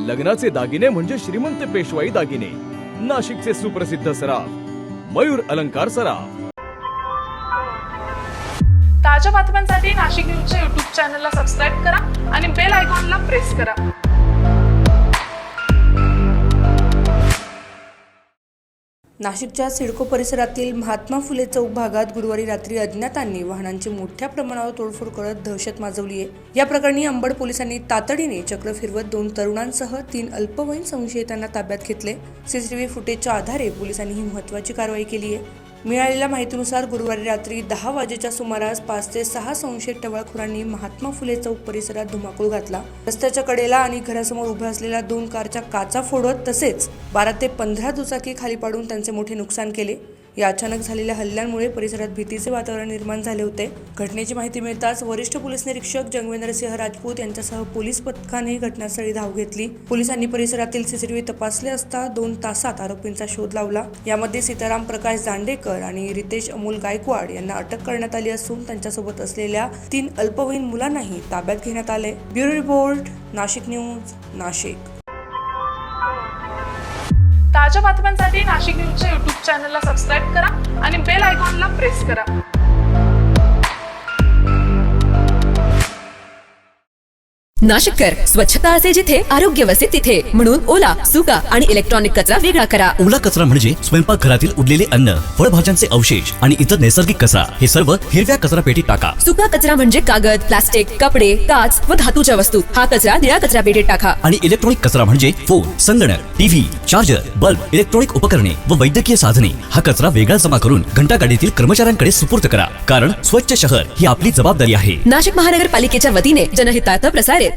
लग्नाचे दागिने म्हणजे श्रीमंत पेशवाई दागिने, नाशिकचे सुप्रसिद्ध सराफ मयूर अलंकार सराफ। ताज्या बातम्यांसाठी नाशिक न्यूजच्या YouTube चॅनलला सबस्क्राईब करा आणि बेल आयकॉनला प्रेस करा। नाशिकच्या सिडको परिसरातील महात्मा फुले चौक भागात गुरुवारी रात्री अज्ञातांनी वाहनांची मोठ्या प्रमाणावर तोडफोड करत दहशत माजवली आहे। या प्रकरणी अंबड पोलिसांनी तातडीने चक्र फिरवत 2 तरुणांसह 3 अल्पवयीन संशयितांना ताब्यात घेतले। सीसीटीव्ही फुटेजच्या आधारे पोलिसांनी ही महत्त्वाची कारवाई केली आहे। मिळालेल्या माहितीनुसार गुरुवारी रात्री 10 वाजेच्या सुमारास 5 ते 6 संशयित टवाळखोरांनी महात्मा फुले चौक परिसरात धुमाकूळ घातला। रस्त्याच्या कडेला आणि घरासमोर उभ्या असलेल्या 2 कारच्या काचा फोडत तसेच 12 ते 15 दुचाकी खाली पाडून त्यांचे मोठे नुकसान केले। या अचानक झालेल्या हल्ल्यामुळे परिसरात भीतीचे वातावरण निर्माण झाले होते। घटनेची माहिती मिळताच वरिष्ठ पोलीस निरीक्षक जंगवेंद्रसिंह राजपूत यांच्यासह पोलीस पथकाने घटनास्थळी धाव घेतली। पोलिसांनी परिसरातील सीसीटीव्ही तपासले असता 2 तासात आरोपींचा शोध लावला। यामध्ये सीताराम प्रकाश जांडेकर आणि रितेश अमोल गायकवाड यांना अटक करण्यात आली असून त्यांच्यासोबत असलेल्या 3 अल्पवयीन मुलांनाही ताब्यात घेण्यात आले। Bureau report, Nashik news, Nashik. ताज्या बातम्यांसाठी नाशिक न्यूजच्या YouTube चॅनलला सबस्क्राईब करा आणि बेल आयकॉनला प्रेस करा। नाशिककर, स्वच्छता असे जिथे आरोग्य वसे तिथे, म्हणून ओला, सुका आणि इलेक्ट्रॉनिक कचरा वेगळा करा। ओला कचरा म्हणजे स्वयंपाकघरातील उरलेले अन्न, फळभाज्यांचे अवशेष आणि इतर नैसर्गिक कचरा, हे सर्व हिरव्या कचरा पेटीत टाका। सुका कचरा म्हणजे कागद, प्लास्टिक, कपडे, काच व धातूच्या वस्तू, हा कचरा निळ्या कचरा पेटीत टाका। आणि इलेक्ट्रॉनिक कचरा म्हणजे फोन, संगणक, टीव्ही, चार्जर, बल्ब, इलेक्ट्रॉनिक उपकरणे व वैद्यकीय साधने, हा कचरा वेगळा जमा करून घंटागाडीतील कर्मचाऱ्यांकडे सुपूर्द करा, कारण स्वच्छ शहर ही आपली जबाबदारी आहे। नाशिक महानगरपालिकेच्या वतीने जनहितार्थ प्रसारित